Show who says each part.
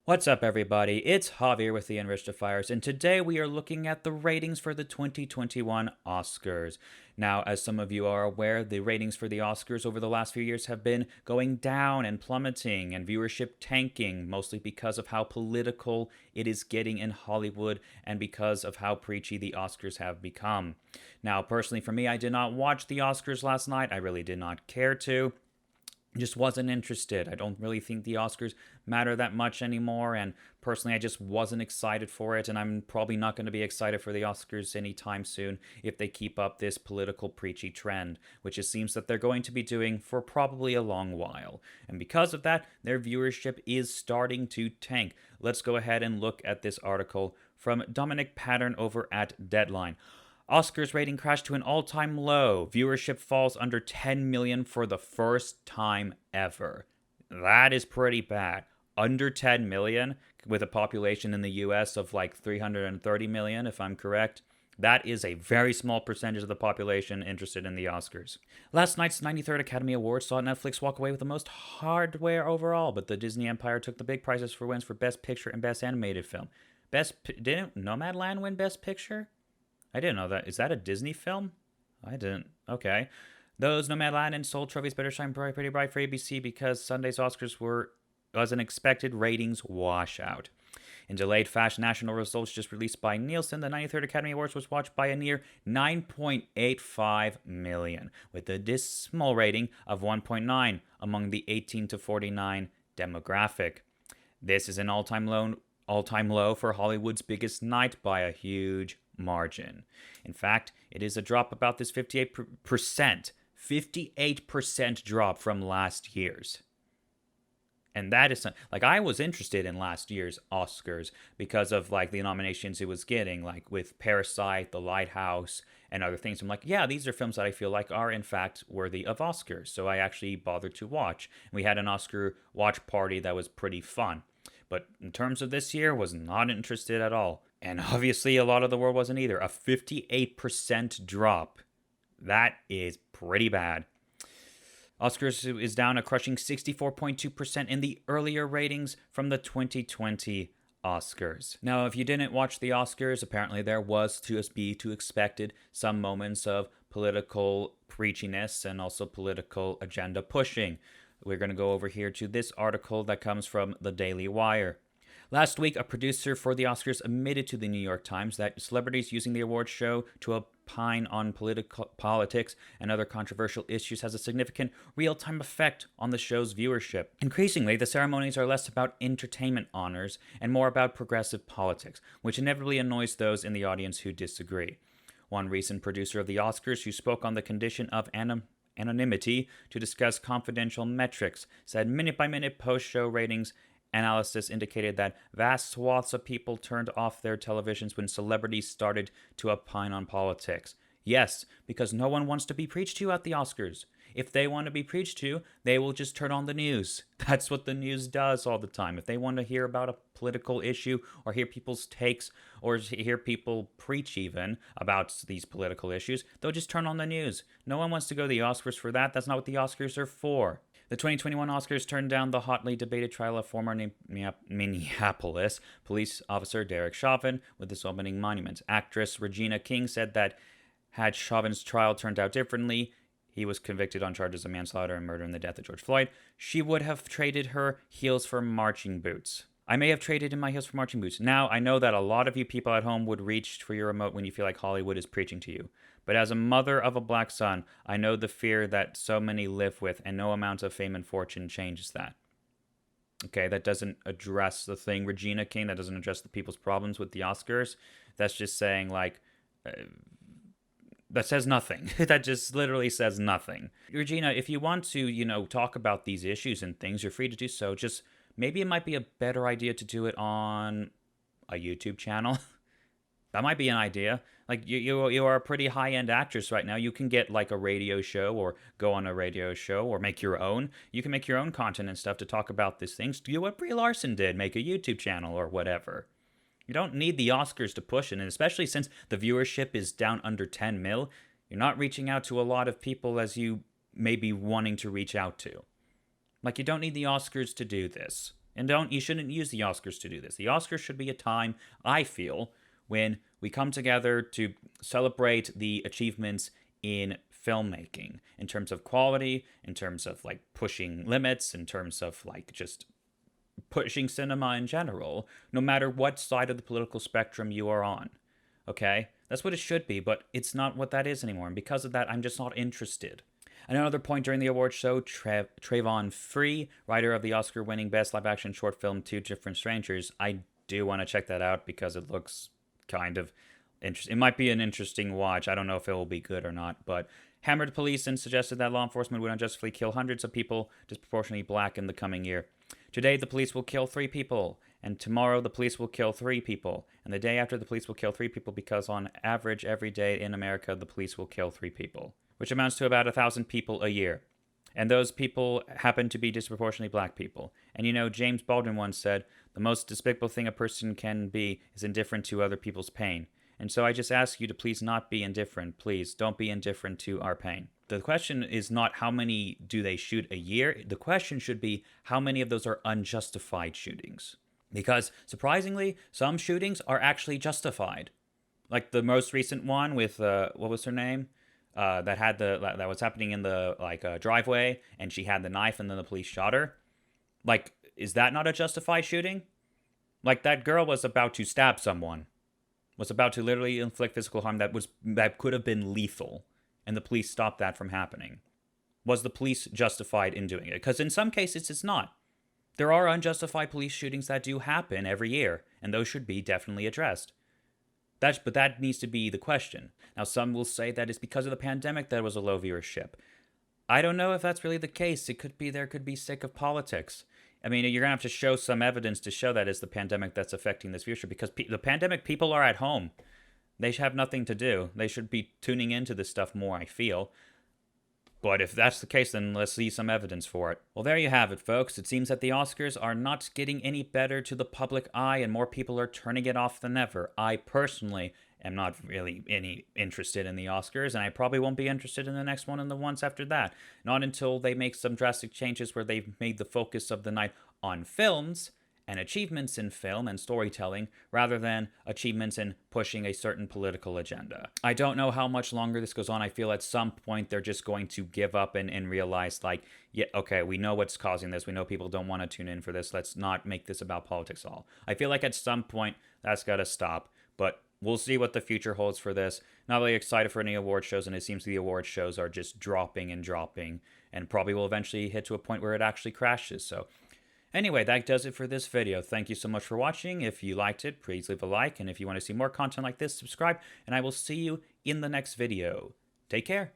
Speaker 1: What's up, everybody? It's Javier with the Enrichtifyers, and today we are looking at the ratings for the 2021 Oscars. Now, as some of you are aware, the ratings for the Oscars over the last few years have been going down and plummeting, and viewership tanking, mostly because of how political it is getting in Hollywood and because of how preachy the Oscars have become. Now, personally, for me, I did not watch the Oscars last night. I really did not care to. Just wasn't interested. I don't really think the Oscars matter that much anymore, and personally, I just wasn't excited for it, and I'm probably not going to be excited for the Oscars anytime soon if they keep up this political preachy trend, which it seems that they're going to be doing for probably a long while. And because of that, their viewership is starting to tank. Let's go ahead and look at this article from Dominic Pattern over at Deadline. Oscars rating crashed to an all-time low. Viewership falls under 10 million for the first time ever. That is pretty bad. Under 10 million, with a population in the US of like 330 million, if I'm correct. That is a very small percentage of the population interested in the Oscars. Last night's 93rd Academy Awards saw Netflix walk away with the most hardware overall, but the Disney Empire took the big prizes for wins for Best Picture and Best Animated Film. Didn't Nomadland win Best Picture? I didn't know that. Is that a Disney film? I didn't. Okay. Those Nomadland and Soul trophies better shine pretty bright for ABC because Sunday's Oscars were, as an expected, ratings washout. In delayed fashion, national results just released by Nielsen, the 93rd Academy Awards was watched by a near 9.85 million, with a dismal rating of 1.9 among the 18 to 49 demographic. This is an all-time low for Hollywood's biggest night by a huge margin. In fact, it is a drop about this 58% drop from last year's. And that is like, I was interested in last year's Oscars because of like the nominations it was getting, like with Parasite, The Lighthouse, and other things. I'm like, yeah, these are films that I feel like are in fact worthy of Oscars. So I actually bothered to watch. And we had an Oscar watch party that was pretty fun. But in terms of this year, was not interested at all. And obviously a lot of the world wasn't either. A 58% drop. That is pretty bad. Oscars is down a crushing 64.2% in the earlier ratings from the 2020 Oscars. Now, if you didn't watch the Oscars, apparently there was, to be expected, some moments of political preachiness and also political agenda pushing. We're going to go over here to this article that comes from the Daily Wire. Last week, a producer for the Oscars admitted to the New York Times that celebrities using the awards show to opine on politics and other controversial issues has a significant real-time effect on the show's viewership. Increasingly, the ceremonies are less about entertainment honors and more about progressive politics, which inevitably annoys those in the audience who disagree. One recent producer of the Oscars who spoke on the condition of anonymity to discuss confidential metrics said minute-by-minute post-show ratings analysis indicated that vast swaths of people turned off their televisions when celebrities started to opine on politics. Yes, because no one wants to be preached to at the Oscars. If they want to be preached to, they will just turn on the news. That's what the news does all the time. If they want to hear about a political issue or hear people's takes or hear people preach even about these political issues, they'll just turn on the news. No one wants to go to the Oscars for that. That's not what the Oscars are for. The 2021 Oscars turned down the hotly debated trial of former Minneapolis police officer Derek Chauvin with his opening monument. Actress Regina King said that had Chauvin's trial turned out differently, he was convicted on charges of manslaughter and murder in the death of George Floyd, she would have traded her heels for marching boots. I may have traded in my heels for marching boots. Now, I know that a lot of you people at home would reach for your remote when you feel like Hollywood is preaching to you. But as a mother of a black son, I know the fear that so many live with, and no amount of fame and fortune changes that. Okay, that doesn't address the thing, Regina King. That doesn't address the people's problems with the Oscars. That's just saying, like, that says nothing. That just literally says nothing. Regina, if you want to, talk about these issues and things, you're free to do so. Just maybe it might be a better idea to do it on a YouTube channel. That might be an idea. Like, you are a pretty high-end actress right now. You can get, like, a radio show or go on a radio show or make your own. You can make your own content and stuff to talk about these things. Do what Brie Larson did, make a YouTube channel or whatever. You don't need the Oscars to push it, and especially since the viewership is down under 10 mil, you're not reaching out to a lot of people as you may be wanting to reach out to. Like, you don't need the Oscars to do this. And you shouldn't use the Oscars to do this. The Oscars should be a time, I feel, when we come together to celebrate the achievements in filmmaking in terms of quality, in terms of like pushing limits, in terms of like just pushing cinema in general, no matter what side of the political spectrum you are on. Okay? That's what it should be, but it's not what that is anymore. And because of that, I'm just not interested. Another point during the awards show, Trayvon Free, writer of the Oscar-winning Best Live-Action Short Film Two Different Strangers. I do want to check that out because it looks kind of interesting. It might be an interesting watch. I don't know if it will be good or not, but hammered police and suggested that law enforcement would unjustly kill hundreds of people, disproportionately black, in the coming year. Today, the police will kill 3 people, and tomorrow the police will kill 3 people, and the day after the police will kill 3 people because on average every day in America the police will kill 3 people, which amounts to about 1,000 people a year. And those people happen to be disproportionately black people. And you know, James Baldwin once said, the most despicable thing a person can be is indifferent to other people's pain. And so I just ask you to please not be indifferent. Please don't be indifferent to our pain. The question is not how many do they shoot a year. The question should be how many of those are unjustified shootings. Because surprisingly, some shootings are actually justified. Like the most recent one with, what was her name? That was happening in the driveway, and she had the knife, and then the police shot her. Like, is that not a justified shooting? Like, that girl was about to stab someone, was about to literally inflict physical harm that could have been lethal, and the police stopped that from happening. Was the police justified in doing it? Because in some cases, it's not. There are unjustified police shootings that do happen every year, and those should be definitely addressed. But that needs to be the question. Now, some will say that it's because of the pandemic that was a low viewership. I don't know if that's really the case. It could be there could be sick of politics. I mean, you're going to have to show some evidence to show that it's the pandemic that's affecting this viewership, because the pandemic, people are at home. They have nothing to do. They should be tuning into this stuff more, I feel. But if that's the case, then let's see some evidence for it. Well, there you have it, folks. It seems that the Oscars are not getting any better to the public eye, and more people are turning it off than ever. I personally am not really any interested in the Oscars, and I probably won't be interested in the next one and the ones after that. Not until they make some drastic changes where they've made the focus of the night on films and achievements in film and storytelling, rather than achievements in pushing a certain political agenda. I don't know how much longer this goes on. I feel at some point they're just going to give up and realize, like, yeah, okay, we know what's causing this. We know people don't want to tune in for this. Let's not make this about politics at all. I feel like at some point that's got to stop, but we'll see what the future holds for this. Not really excited for any award shows, and it seems the award shows are just dropping, and probably will eventually hit to a point where it actually crashes. So anyway, that does it for this video. Thank you so much for watching. If you liked it, please leave a like. And if you want to see more content like this, subscribe. And I will see you in the next video. Take care.